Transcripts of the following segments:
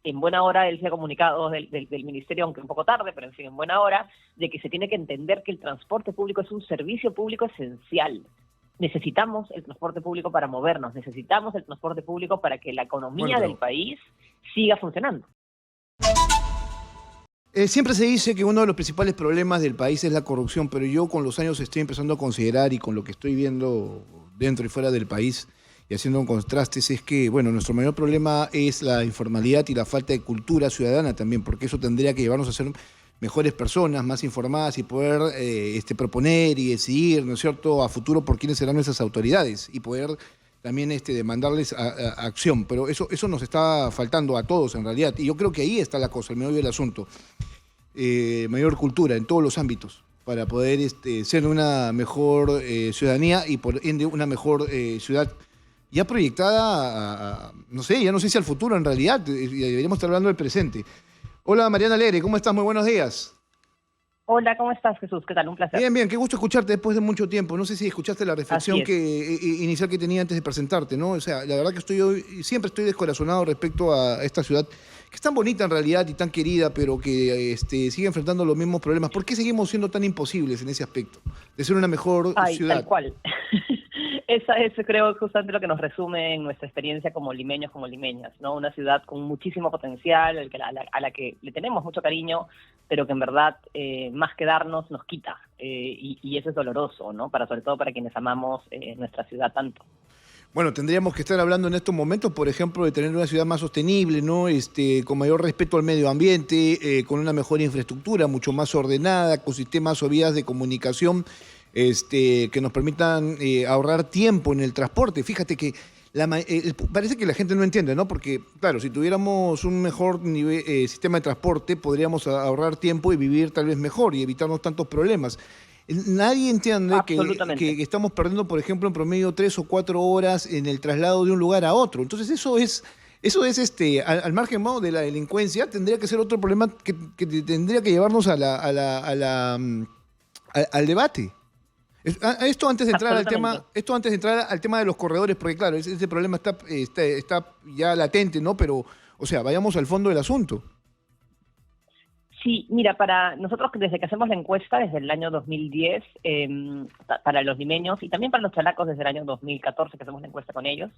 en buena hora él se ha comunicado del ministerio, aunque un poco tarde, pero en fin, en buena hora, de que se tiene que entender que el transporte público es un servicio público esencial. Necesitamos el transporte público para movernos, necesitamos el transporte público para que la Bueno, economía del pero país siga funcionando. siempre se dice que uno de los principales problemas del país es la corrupción, pero yo con los años estoy empezando a considerar y con lo que estoy viendo dentro y fuera del país y haciendo contrastes es que, bueno, nuestro mayor problema es la informalidad y la falta de cultura ciudadana también, porque eso tendría que llevarnos a ser mejores personas, más informadas y poder proponer y decidir, ¿no es cierto?, a futuro por quiénes serán nuestras autoridades y poder también demandarles acción. Pero eso nos está faltando a todos en realidad. Y yo creo que ahí está la cosa, el meollo del asunto. Mayor cultura en todos los ámbitos para poder ser una mejor ciudadanía y por ende una mejor ciudad ya proyectada no sé, ya no sé si al futuro en realidad, deberíamos estar hablando del presente. Hola Mariana Alegre, ¿cómo estás? Muy buenos días. Hola, ¿cómo estás, Jesús? ¿Qué tal? Un placer. Bien, bien, qué gusto escucharte después de mucho tiempo. No sé si escuchaste la Así reflexión es. inicial que tenía antes de presentarte, ¿no? O sea, la verdad que siempre estoy descorazonado respecto a esta ciudad, que es tan bonita en realidad y tan querida, pero que sigue enfrentando los mismos problemas. ¿Por qué seguimos siendo tan imposibles en ese aspecto? De ser una mejor Ay, tal ciudad. cual. Esa es, creo, justamente lo que nos resume en nuestra experiencia como limeños, como limeñas, ¿no? Una ciudad con muchísimo potencial, a la que le tenemos mucho cariño, pero que en verdad, más que darnos, nos quita. Y eso es doloroso, ¿no? Sobre todo para quienes amamos nuestra ciudad tanto. Bueno, tendríamos que estar hablando en estos momentos, por ejemplo, de tener una ciudad más sostenible, ¿no? Con mayor respeto al medio ambiente, con una mejor infraestructura, mucho más ordenada, con sistemas o vías de comunicación, que nos permitan ahorrar tiempo en el transporte. Fíjate que parece que la gente no entiende, ¿no? Porque, claro, si tuviéramos un mejor sistema de transporte, podríamos ahorrar tiempo y vivir tal vez mejor y evitarnos tantos problemas. Nadie entiende que Absolutamente. estamos perdiendo, por ejemplo, en promedio 3 o 4 horas en el traslado de un lugar a otro. Entonces eso es al margen, ¿no?, de la delincuencia, tendría que ser otro problema que tendría que llevarnos al debate. Absolutamente. Esto antes de entrar al tema de los corredores, porque claro, ese problema está ya latente, ¿no? Pero, o sea, vayamos al fondo del asunto. Sí, mira, para nosotros desde que hacemos la encuesta, desde el año 2010, para los limeños y también para los chalacos desde el año 2014 que hacemos la encuesta con ellos,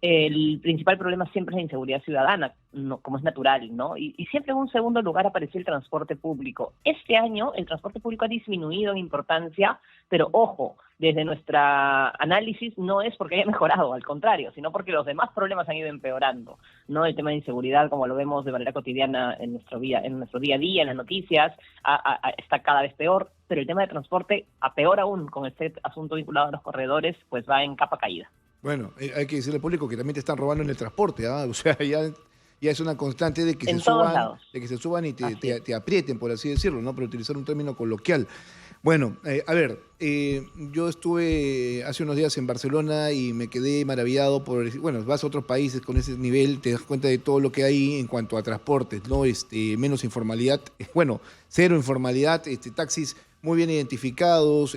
el principal problema siempre es la inseguridad ciudadana, no, como es natural, ¿no? Y siempre en un segundo lugar apareció el transporte público. Este año el transporte público ha disminuido en importancia, pero ojo, desde nuestra análisis no es porque haya mejorado, al contrario, sino porque los demás problemas han ido empeorando, ¿no? El tema de inseguridad, como lo vemos de manera cotidiana en nuestro día a día, en las noticias, está cada vez peor, pero el tema de transporte, a peor aún, con este asunto vinculado a los corredores, pues va en capa caída. Bueno, hay que decirle al público que también te están robando en el transporte, ¿ah? O sea, ya es una constante de que se En todos suban, lados, y te, así es. te, te aprieten, por así decirlo, ¿no? Para utilizar un término coloquial. Bueno, a ver, yo estuve hace unos días en Barcelona y me quedé maravillado bueno, vas a otros países con ese nivel, te das cuenta de todo lo que hay en cuanto a transportes, ¿no? Menos informalidad, bueno, cero informalidad, taxis muy bien identificados,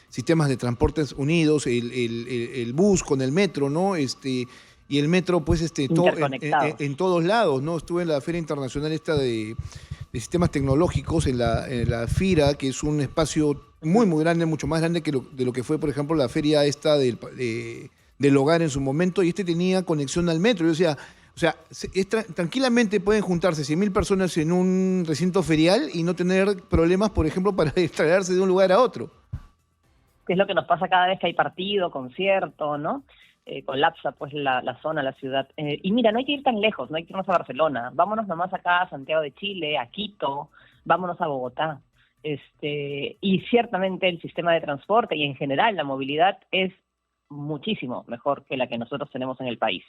sistemas de transportes unidos, el bus con el metro, ¿no? Y el metro, pues, Interconectados. en todos lados, ¿no? Estuve en la Feria Internacional esta de Sistemas Tecnológicos, en la FIRA, que es un espacio muy, Ujú. muy grande, mucho más grande de lo que fue, por ejemplo, la feria esta del hogar en su momento, y tenía conexión al metro. Yo decía, o sea, tranquilamente pueden juntarse 100.000 personas en un recinto ferial y no tener problemas, por ejemplo, para extraerse de un lugar a otro. Que es lo que nos pasa cada vez que hay partido, concierto, ¿no? Colapsa pues la zona, la ciudad. Y mira, no hay que ir tan lejos, no hay que irnos a Barcelona, vámonos nomás acá a Santiago de Chile, a Quito, vámonos a Bogotá. Y ciertamente el sistema de transporte y en general la movilidad es muchísimo mejor que la que nosotros tenemos en el país.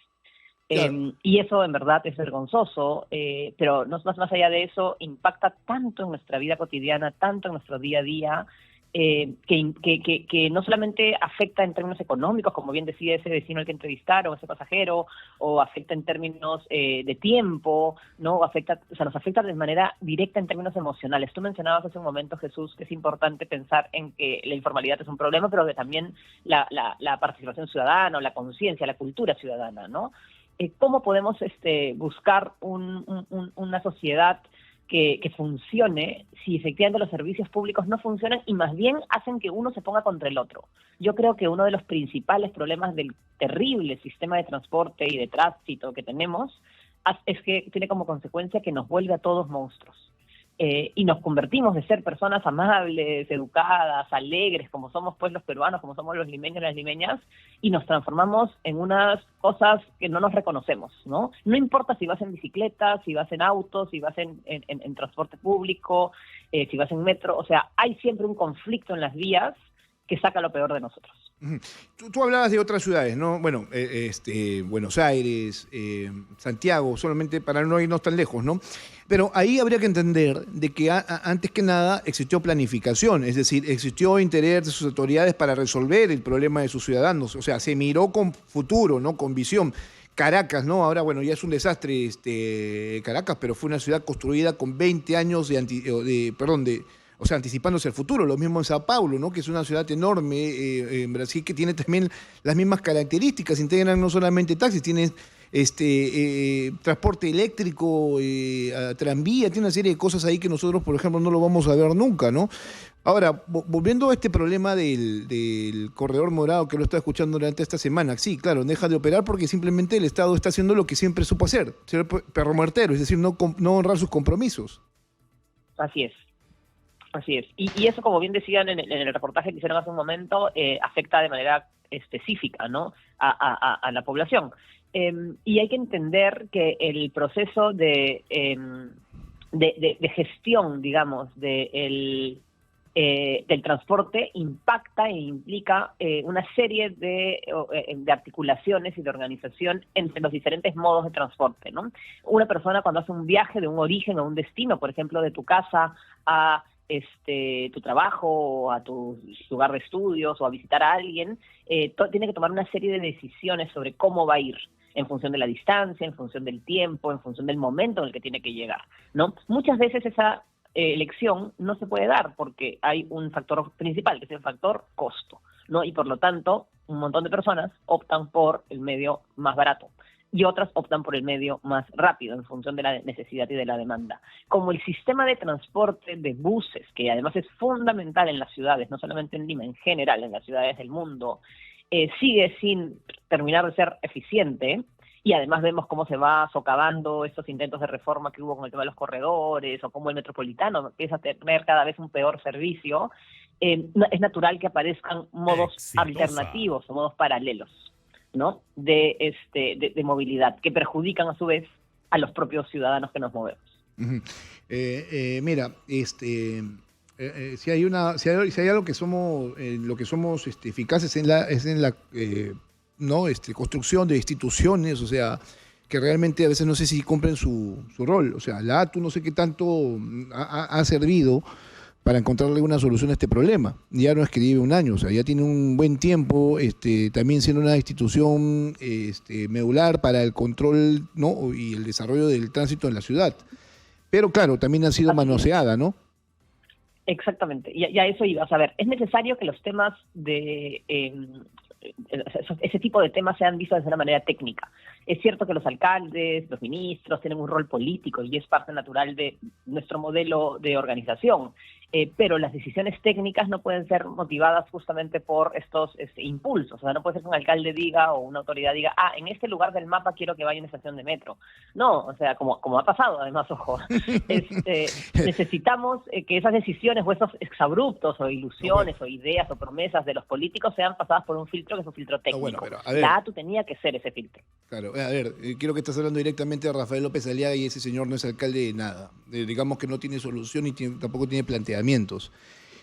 Claro. Y eso en verdad es vergonzoso, pero más allá de eso, impacta tanto en nuestra vida cotidiana, tanto en nuestro día a día, que no solamente afecta en términos económicos, como bien decía ese vecino al que entrevistaron, ese pasajero, o afecta en términos de tiempo, ¿no? O sea, nos afecta de manera directa en términos emocionales. Tú mencionabas hace un momento, Jesús, que es importante pensar en que la informalidad es un problema, pero que también la participación ciudadana, o la conciencia, la cultura ciudadana, ¿no? cómo podemos buscar una sociedad que funcione si efectivamente los servicios públicos no funcionan y más bien hacen que uno se ponga contra el otro. Yo creo que uno de los principales problemas del terrible sistema de transporte y de tránsito que tenemos es que tiene como consecuencia que nos vuelve a todos monstruos. Y nos convertimos de ser personas amables, educadas, alegres, como somos pues los peruanos, como somos los limeños y las limeñas, y nos transformamos en unas cosas que no nos reconocemos, ¿no? No importa si vas en bicicleta, si vas en auto, si vas en transporte público, si vas en metro, o sea, hay siempre un conflicto en las vías que saca lo peor de nosotros. Tú hablabas de otras ciudades, ¿no? Bueno, Buenos Aires, Santiago, solamente para no irnos tan lejos, ¿no? Pero ahí habría que entender de que antes que nada existió planificación, es decir, existió interés de sus autoridades para resolver el problema de sus ciudadanos, o sea, se miró con futuro, ¿no? Con visión. Caracas, ¿no? Ahora, bueno, ya es un desastre Caracas, pero fue una ciudad construida con 20 años o sea, anticipándose al futuro. Lo mismo en Sao Paulo, ¿no? Que es una ciudad enorme en Brasil que tiene también las mismas características. Integran no solamente taxis, tiene transporte eléctrico, tranvía, tiene una serie de cosas ahí que nosotros, por ejemplo, no lo vamos a ver nunca, ¿no? Ahora, volviendo a este problema del corredor morado que lo está escuchando durante esta semana, sí, claro, deja de operar porque simplemente el Estado está haciendo lo que siempre supo hacer, ser perro muertero, es decir, no honrar sus compromisos. Así es. Así es. Y eso, como bien decían en el reportaje que hicieron hace un momento, afecta de manera específica, ¿no? a la población. Y hay que entender que el proceso de gestión, digamos, del transporte impacta e implica una serie de articulaciones y de organización entre los diferentes modos de transporte, ¿no? Una persona cuando hace un viaje de un origen a un destino, por ejemplo, de tu casa a tu trabajo o a tu lugar de estudios o a visitar a alguien, tiene que tomar una serie de decisiones sobre cómo va a ir en función de la distancia, en función del tiempo, en función del momento en el que tiene que llegar, ¿no? Muchas veces esa elección no se puede dar porque hay un factor principal, que es el factor costo, ¿no? Y por lo tanto, un montón de personas optan por el medio más barato y otras optan por el medio más rápido en función de la necesidad y de la demanda. Como el sistema de transporte de buses, que además es fundamental en las ciudades, no solamente en Lima, en general en las ciudades del mundo, sigue sin terminar de ser eficiente, y además vemos cómo se va socavando estos intentos de reforma que hubo con el tema de los corredores, o cómo el metropolitano empieza a tener cada vez un peor servicio, es natural que aparezcan modos alternativos o modos paralelos, ¿no? de movilidad, que perjudican a su vez a los propios ciudadanos que nos movemos. Mira, si hay algo que somos, lo que somos eficaces es en la ¿no? Construcción de instituciones, o sea, que realmente a veces no sé si cumplen su rol. O sea, la ATU no sé qué tanto ha servido para encontrarle una solución a este problema. Ya no es que lleve un año, o sea, ya tiene un buen tiempo, también siendo una institución medular para el control, ¿no? Y el desarrollo del tránsito en la ciudad. Pero claro, también ha sido manoseada, ¿no? Exactamente, y a eso ibas. A ver, es necesario que los temas ese tipo de temas sean vistos de una manera técnica. Es cierto que los alcaldes, los ministros tienen un rol político y es parte natural de nuestro modelo de organización, pero las decisiones técnicas no pueden ser motivadas justamente por estos impulsos. O sea, no puede ser que un alcalde diga o una autoridad diga, en este lugar del mapa quiero que vaya una estación de metro. No, o sea, como ha pasado además, ojo, necesitamos que esas decisiones o esos exabruptos o ilusiones o ideas o promesas de los políticos sean pasadas por un filtro que es un filtro técnico. Bueno, pero, a ver, la ATU tenía que ser ese filtro. Claro, a ver, quiero que estás hablando directamente de Rafael López Aliaga y ese señor no es alcalde de nada. Digamos que no tiene solución y tampoco tiene planteamientos.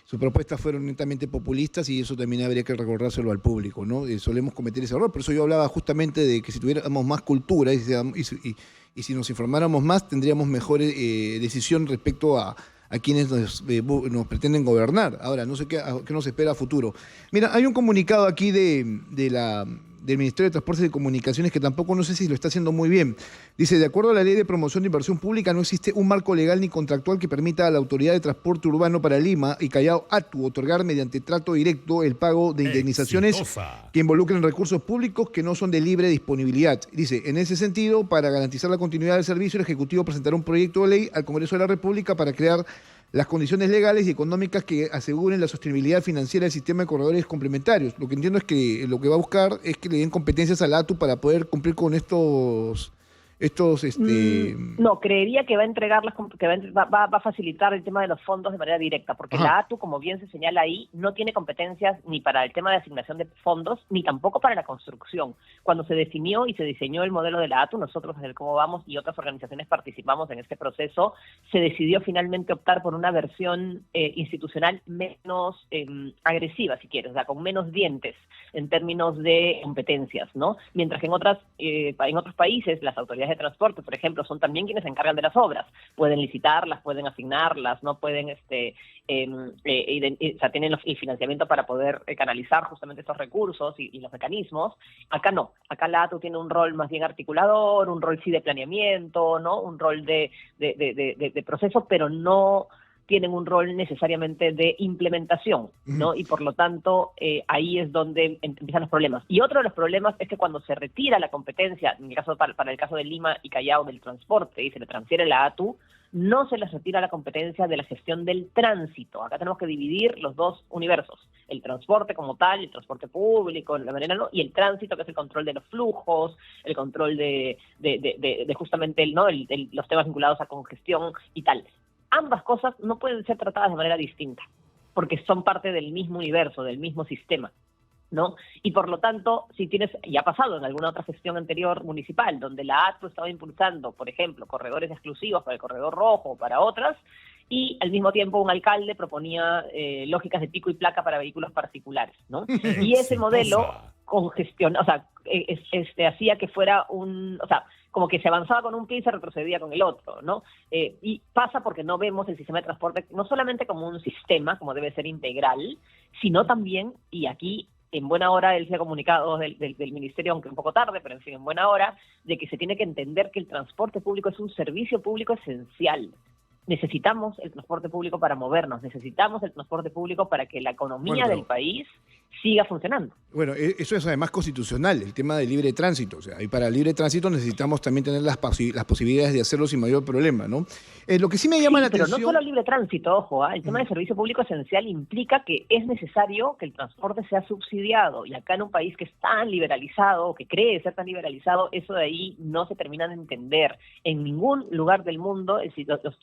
Sus propuestas fueron netamente populistas y eso también habría que recordárselo al público, ¿no? Solemos cometer ese error, por eso yo hablaba justamente de que si tuviéramos más cultura y si nos informáramos más, tendríamos mejor decisión respecto a quienes nos pretenden gobernar. Ahora, no sé qué nos espera a futuro. Mira, hay un comunicado aquí de la del Ministerio de Transportes y Comunicaciones, que tampoco no sé si lo está haciendo muy bien. Dice, de acuerdo a la Ley de Promoción de Inversión Pública, no existe un marco legal ni contractual que permita a la Autoridad de Transporte Urbano para Lima y Callao, ATU, otorgar mediante trato directo el pago de indemnizaciones que involucren recursos públicos que no son de libre disponibilidad. Dice, en ese sentido, para garantizar la continuidad del servicio, el Ejecutivo presentará un proyecto de ley al Congreso de la República para crear las condiciones legales y económicas que aseguren la sostenibilidad financiera del sistema de corredores complementarios. Lo que entiendo es que lo que va a buscar es que le den competencias a la ATU para poder cumplir con estos No, creería que va a entregarlas, que va a facilitar el tema de los fondos de manera directa, porque la ATU, como bien se señala ahí, no tiene competencias ni para el tema de asignación de fondos, ni tampoco para la construcción. Cuando se definió y se diseñó el modelo de la ATU, nosotros desde el Cómo Vamos y otras organizaciones participamos en este proceso, se decidió finalmente optar por una versión institucional menos agresiva, si quieres, o sea, con menos dientes en términos de competencias, ¿no? Mientras que en otros países las autoridades de transporte, por ejemplo, son también quienes se encargan de las obras. Pueden licitarlas, pueden asignarlas, no pueden, o sea, tienen el financiamiento para poder canalizar justamente estos recursos y los mecanismos. Acá no. Acá la ATU tiene un rol más bien articulador, un rol sí de planeamiento, ¿no? Un rol de proceso, pero no tienen un rol necesariamente de implementación, ¿no? Y por lo tanto, ahí es donde empiezan los problemas. Y otro de los problemas es que cuando se retira la competencia, en el caso para el caso de Lima y Callao del transporte, y se le transfiere la ATU, no se les retira la competencia de la gestión del tránsito. Acá tenemos que dividir los dos universos, el transporte como tal, el transporte público, la manera, ¿no? Y el tránsito, que es el control de los flujos, el control de justamente los temas vinculados a congestión y tal. Ambas cosas no pueden ser tratadas de manera distinta, porque son parte del mismo universo, del mismo sistema, ¿no? Y por lo tanto, si tienes, ya ha pasado en alguna otra gestión anterior municipal, donde la ATU estaba impulsando, por ejemplo, corredores exclusivos para el corredor rojo o para otras, y al mismo tiempo un alcalde proponía lógicas de pico y placa para vehículos particulares, ¿no? Y ese modelo congestiona, o sea, hacía que fuera como que se avanzaba con un pie y se retrocedía con el otro, ¿no? Y pasa porque no vemos el sistema de transporte no solamente como un sistema, como debe ser integral, sino también, y aquí en buena hora él se ha comunicado del Ministerio, aunque un poco tarde, pero en fin, en buena hora, de que se tiene que entender que el transporte público es un servicio público esencial. Necesitamos el transporte público para movernos, necesitamos el transporte público para que la economía del país siga funcionando. Bueno, eso es además constitucional, el tema del libre tránsito. O sea, y para el libre tránsito necesitamos también tener las posibilidades de hacerlo sin mayor problema, ¿no? Lo que sí me llama la atención... Pero no solo libre tránsito, ojo, el tema del servicio público esencial implica que es necesario que el transporte sea subsidiado, y acá en un país que es tan liberalizado, que cree ser tan liberalizado, eso de ahí no se termina de entender. En ningún lugar del mundo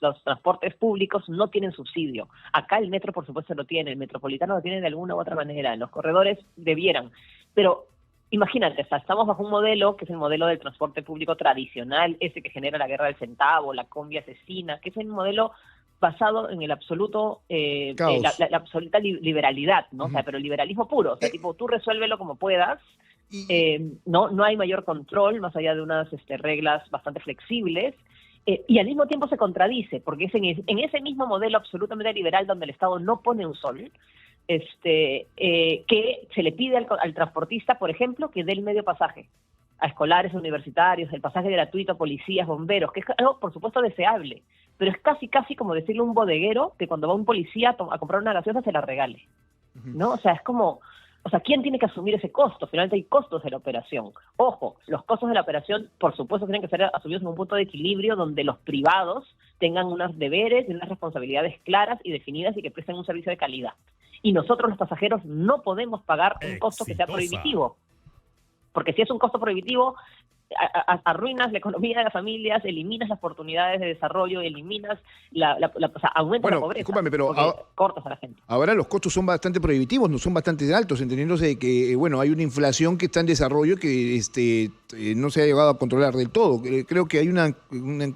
los transportes públicos no tienen subsidio. Acá el metro, por supuesto, lo tiene, el metropolitano lo tiene de alguna u otra manera, los corredores debieran. Pero imagínate, estamos bajo un modelo que es el modelo del transporte público tradicional, ese que genera la guerra del centavo, la combi asesina, que es el modelo basado en el absoluto, la absoluta liberalidad, ¿no? O sea, pero el liberalismo puro, o sea, tipo, tú resuélvelo como puedas, no hay mayor control, más allá de unas reglas bastante flexibles, y al mismo tiempo se contradice, porque es en ese mismo modelo absolutamente liberal donde el Estado no pone un sol, que se le pide al transportista, por ejemplo, que dé el medio pasaje a escolares, universitarios, el pasaje gratuito a policías, bomberos, que es algo, por supuesto, deseable, pero es casi como decirle a un bodeguero que cuando va un policía a comprar una gaseosa se la regale, ¿no? O sea, es como... O sea, ¿quién tiene que asumir ese costo? Finalmente hay costos de la operación. Ojo, los costos de la operación, por supuesto, tienen que ser asumidos en un punto de equilibrio donde los privados tengan unos deberes y unas responsabilidades claras y definidas y que presten un servicio de calidad. Y nosotros, los pasajeros, no podemos pagar un costo que sea prohibitivo. Porque si es un costo prohibitivo, arruinas la economía de las familias, eliminas las oportunidades de desarrollo, eliminas o sea, aumentas la pobreza. Discúlpame, pero cortas a la gente. Ahora los costos son bastante prohibitivos, no son bastante altos, entendiéndose de que, hay una inflación que está en desarrollo que no se ha llegado a controlar del todo. Creo que hay una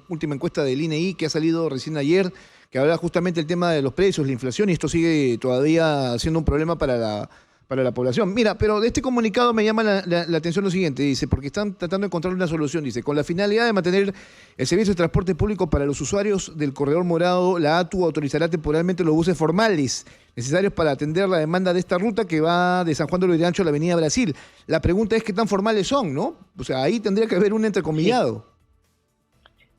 última encuesta del INEI que ha salido recién ayer, que habla justamente del tema de los precios, la inflación, y esto sigue todavía siendo un problema para para la población. Mira, pero de este comunicado me llama la atención lo siguiente, dice, porque están tratando de encontrar una solución, dice, con la finalidad de mantener el servicio de transporte público para los usuarios del Corredor Morado, la ATU autorizará temporalmente los buses formales necesarios para atender la demanda de esta ruta que va de San Juan de Lurigancho a la Avenida Brasil. La pregunta es qué tan formales son, ¿no? O sea, ahí tendría que haber un entrecomillado.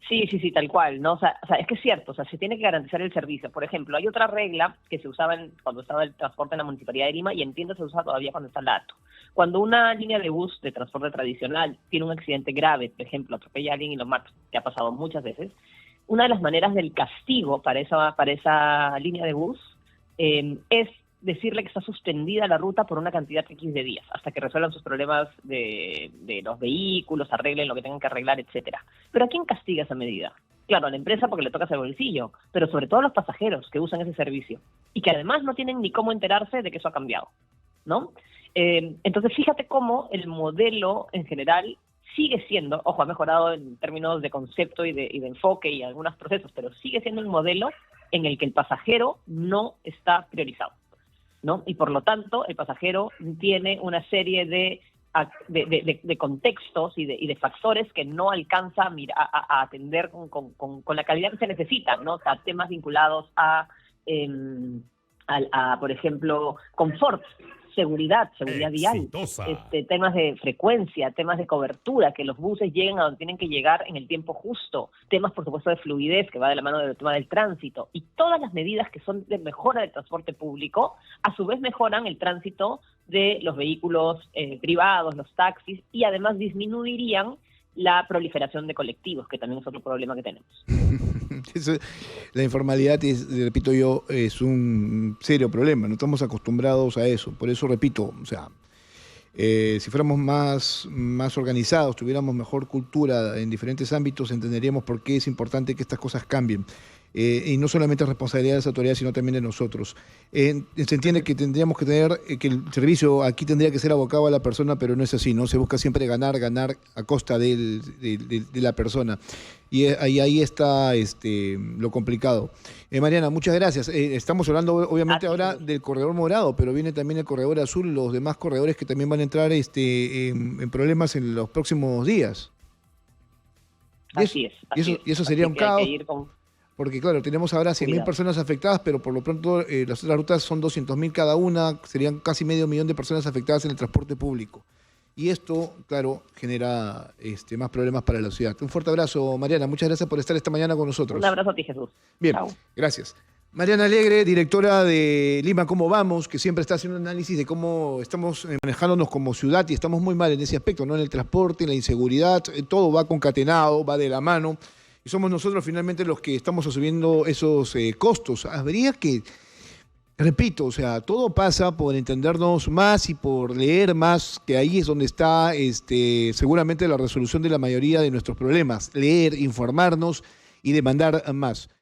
Sí, tal cual, ¿no? O sea, es que es cierto, o sea, se tiene que garantizar el servicio. Por ejemplo, hay otra regla que se usaba cuando estaba el transporte en la Municipalidad de Lima y entiendo se usa todavía cuando está la ATU. Cuando una línea de bus de transporte tradicional tiene un accidente grave, por ejemplo, atropella a alguien y lo mata, que ha pasado muchas veces, una de las maneras del castigo para esa línea de bus es decirle que está suspendida la ruta por una cantidad X de días, hasta que resuelvan sus problemas de los vehículos, arreglen lo que tengan que arreglar, etcétera. Pero ¿a quién castiga esa medida? Claro, a la empresa porque le toca ese bolsillo, pero sobre todo a los pasajeros que usan ese servicio y que además no tienen ni cómo enterarse de que eso ha cambiado, ¿no? Entonces, fíjate cómo el modelo en general sigue siendo, ojo, ha mejorado en términos de concepto y de enfoque y algunos procesos, pero sigue siendo el modelo en el que el pasajero no está priorizado, ¿no? Y por lo tanto, el pasajero tiene una serie de contextos y de factores que no alcanza a atender con la calidad que se necesita, ¿no? O sea, temas vinculados a por ejemplo, confort, seguridad vial, temas de frecuencia, temas de cobertura, que los buses lleguen a donde tienen que llegar en el tiempo justo, temas, por supuesto, de fluidez, que va de la mano del tema del tránsito, y todas las medidas que son de mejora del transporte público, a su vez mejoran el tránsito de los vehículos privados, los taxis, y además disminuirían la proliferación de colectivos, que también es otro problema que tenemos. La informalidad, repito yo, es un serio problema, no estamos acostumbrados a eso, por eso repito, o sea, si fuéramos más organizados, tuviéramos mejor cultura en diferentes ámbitos, entenderíamos por qué es importante que estas cosas cambien. Y no solamente es responsabilidad de las autoridades, sino también de nosotros. Se entiende que tendríamos que tener, que el servicio aquí tendría que ser abocado a la persona, pero no es así, ¿no? Se busca siempre ganar a costa de la persona. Y ahí está lo complicado. Mariana, muchas gracias. Estamos hablando obviamente ahora del Corredor Morado, pero viene también el Corredor Azul, los demás corredores que también van a entrar en problemas en los próximos días. Así es. Y eso sería un caos. Porque claro, tenemos ahora 100.000 personas afectadas, pero por lo pronto las otras rutas son 200.000 cada una, serían casi 500.000 de personas afectadas en el transporte público. Y esto, claro, genera más problemas para la ciudad. Un fuerte abrazo, Mariana. Muchas gracias por estar esta mañana con nosotros. Un abrazo a ti, Jesús. Bien, chao. Gracias. Mariana Alegre, directora de Lima Cómo Vamos, que siempre está haciendo un análisis de cómo estamos manejándonos como ciudad y estamos muy mal en ese aspecto, ¿no? En el transporte, en la inseguridad, todo va concatenado, va de la mano. Y somos nosotros finalmente los que estamos asumiendo esos costos. Habría que, repito, o sea, todo pasa por entendernos más y por leer más, que ahí es donde está seguramente la resolución de la mayoría de nuestros problemas. Leer, informarnos y demandar más.